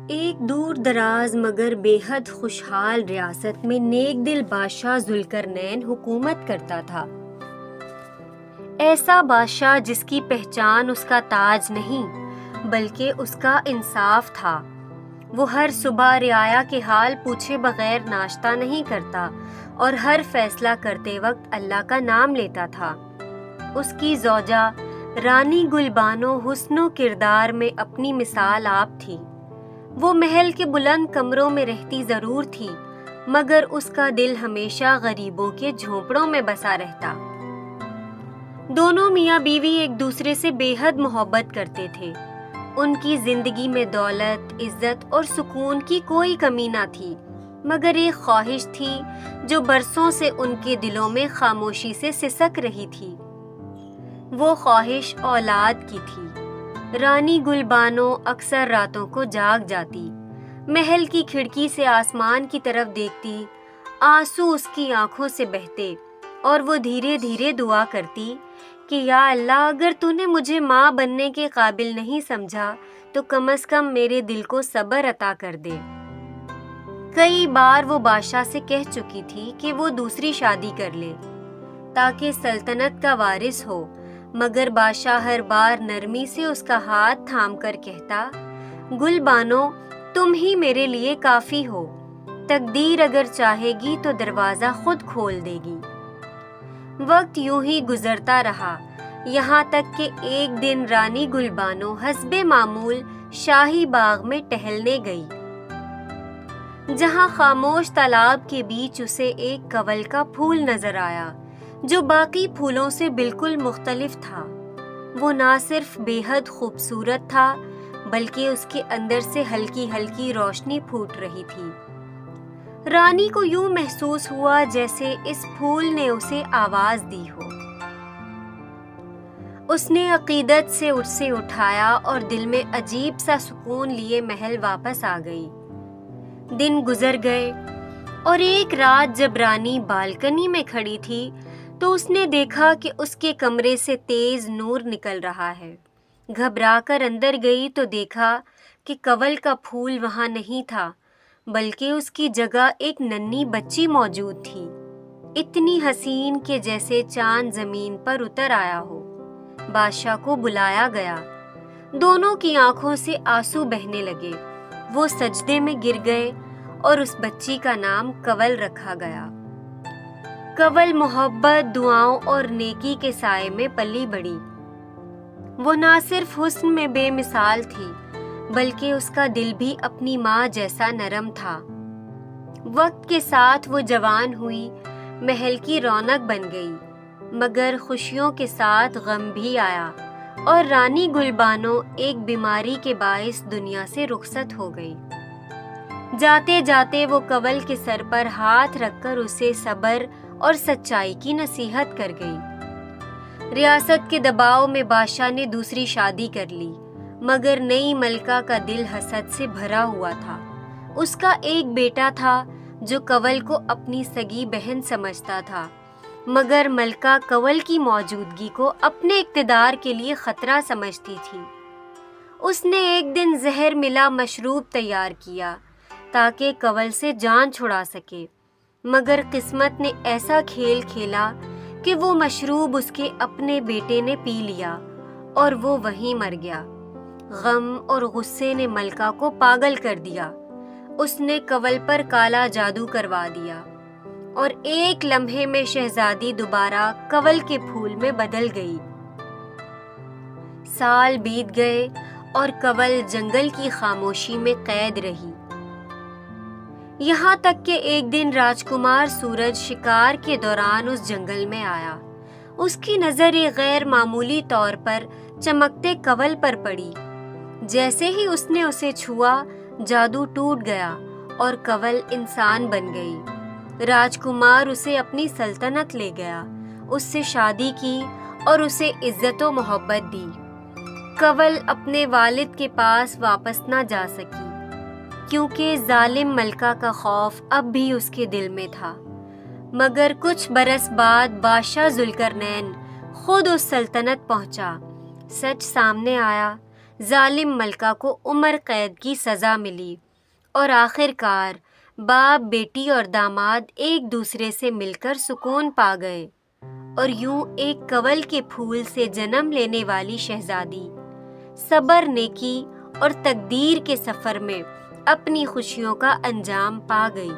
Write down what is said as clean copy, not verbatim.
ایک دور دراز مگر بے حد خوشحال ریاست میں نیک دل بادشاہ ذوالقرنین حکومت کرتا تھا۔ ایسا بادشاہ جس کی پہچان اس کا تاج نہیں بلکہ اس کا انصاف تھا۔ وہ ہر صبح رعایا کے حال پوچھے بغیر ناشتہ نہیں کرتا اور ہر فیصلہ کرتے وقت اللہ کا نام لیتا تھا۔ اس کی زوجہ رانی گل بانو حسن و کردار میں اپنی مثال آپ تھی۔ وہ محل کے بلند کمروں میں رہتی ضرور تھی مگر اس کا دل ہمیشہ غریبوں کے جھونپڑوں میں بسا رہتا۔ دونوں میاں بیوی ایک دوسرے سے بے حد محبت کرتے تھے۔ ان کی زندگی میں دولت، عزت اور سکون کی کوئی کمی نہ تھی مگر ایک خواہش تھی جو برسوں سے ان کے دلوں میں خاموشی سے سسک رہی تھی۔ وہ خواہش اولاد کی تھی۔ رانی گل بانو اکثر راتوں کو جاگ جاتی، محل کی کھڑکی سے آسمان کی طرف دیکھتی، آنسو اس کی آنکھوں سے بہتے اور وہ دھیرے دھیرے دعا کرتی کہ یا اللہ، اگر تو نے مجھے ماں بننے کے قابل نہیں سمجھا تو کم از کم میرے دل کو صبر عطا کر دے۔ کئی بار وہ بادشاہ سے کہہ چکی تھی کہ وہ دوسری شادی کر لے تاکہ سلطنت کا وارث ہو، مگر بادشاہ ہر بار نرمی سے اس کا ہاتھ تھام کر کہتا، گل بانو، تم ہی میرے لیے کافی ہو، تقدیر اگر چاہے گی تو دروازہ خود کھول دے گی۔ وقت یوں ہی گزرتا رہا، یہاں تک کہ ایک دن رانی گل بانو حسب معمول شاہی باغ میں ٹہلنے گئی، جہاں خاموش تالاب کے بیچ اسے ایک کنول کا پھول نظر آیا جو باقی پھولوں سے بالکل مختلف تھا۔ وہ نہ صرف بے حد خوبصورت تھا بلکہ اس کے اندر سے ہلکی ہلکی روشنی پھوٹ رہی تھی۔ رانی کو یوں محسوس ہوا جیسے اس پھول نے اسے آواز دی ہو۔ اس نے عقیدت سے اسے اٹھایا اور دل میں عجیب سا سکون لیے محل واپس آ گئی۔ دن گزر گئے اور ایک رات جب رانی بالکنی میں کھڑی تھی تو اس نے دیکھا کہ اس کے کمرے سے تیز نور نکل رہا ہے۔ گھبرا کر اندر گئی تو دیکھا کہ کنول کا پھول وہاں نہیں تھا بلکہ اس کی جگہ ایک ننھی بچی موجود تھی، اتنی حسین کہ جیسے چاند زمین پر اتر آیا ہو۔ بادشاہ کو بلایا گیا، دونوں کی آنکھوں سے آنسو بہنے لگے، وہ سجدے میں گر گئے اور اس بچی کا نام کنول رکھا گیا۔ کنول محبت، دعاؤں اور نیکی کے سائے میں پلی بڑھی۔ وہ نہ صرف حسن میں بے مثال تھی بلکہ اس کا دل بھی اپنی ماں جیسا نرم تھا۔ وقت کے ساتھ وہ جوان ہوئی، محل کی رونق بن گئی، مگر خوشیوں کے ساتھ غم بھی آیا اور رانی گل بانو ایک بیماری کے باعث دنیا سے رخصت ہو گئی۔ جاتے جاتے وہ کنول کے سر پر ہاتھ رکھ کر اسے صبر اور سچائی کی نصیحت کر گئی۔ ریاست کے دباؤ میں بادشاہ نے دوسری شادی کر لی مگر نئی ملکہ کا دل حسد سے بھرا ہوا تھا۔ اس کا ایک بیٹا تھا جو کنول کو اپنی سگی بہن سمجھتا تھا مگر ملکہ کنول کی موجودگی کو اپنے اقتدار کے لیے خطرہ سمجھتی تھی۔ اس نے ایک دن زہر ملا مشروب تیار کیا تاکہ کنول سے جان چھڑا سکے، مگر قسمت نے ایسا کھیل کھیلا کہ وہ مشروب اس کے اپنے بیٹے نے پی لیا اور وہ وہیں مر گیا۔ غم اور غصے نے ملکہ کو پاگل کر دیا۔ اس نے کنول پر کالا جادو کروا دیا اور ایک لمحے میں شہزادی دوبارہ کنول کے پھول میں بدل گئی۔ سال بیت گئے اور کنول جنگل کی خاموشی میں قید رہی، یہاں تک کہ ایک دن راجکمار سورج شکار کے دوران اس جنگل میں آیا۔ اس کی نظر ایک غیر معمولی طور پر چمکتے کنول پر پڑی۔ جیسے ہی اس نے اسے چھوا، جادو ٹوٹ گیا اور کنول انسان بن گئی۔ راجکمار اسے اپنی سلطنت لے گیا، اس سے شادی کی اور اسے عزت و محبت دی۔ کنول اپنے والد کے پاس واپس نہ جا سکی کیونکہ ظالم ملکہ کا خوف اب بھی اس کے دل میں تھا، مگر کچھ برس بعد بادشاہ ذوالقرنین خود اس سلطنت پہنچا۔ سچ سامنے آیا، ظالم ملکہ کو عمر قید کی سزا ملی اور آخر کار باپ بیٹی اور داماد ایک دوسرے سے مل کر سکون پا گئے، اور یوں ایک کنول کے پھول سے جنم لینے والی شہزادی صبر، نیکی اور تقدیر کے سفر میں اپنی خوشیوں کا انجام پا گئی۔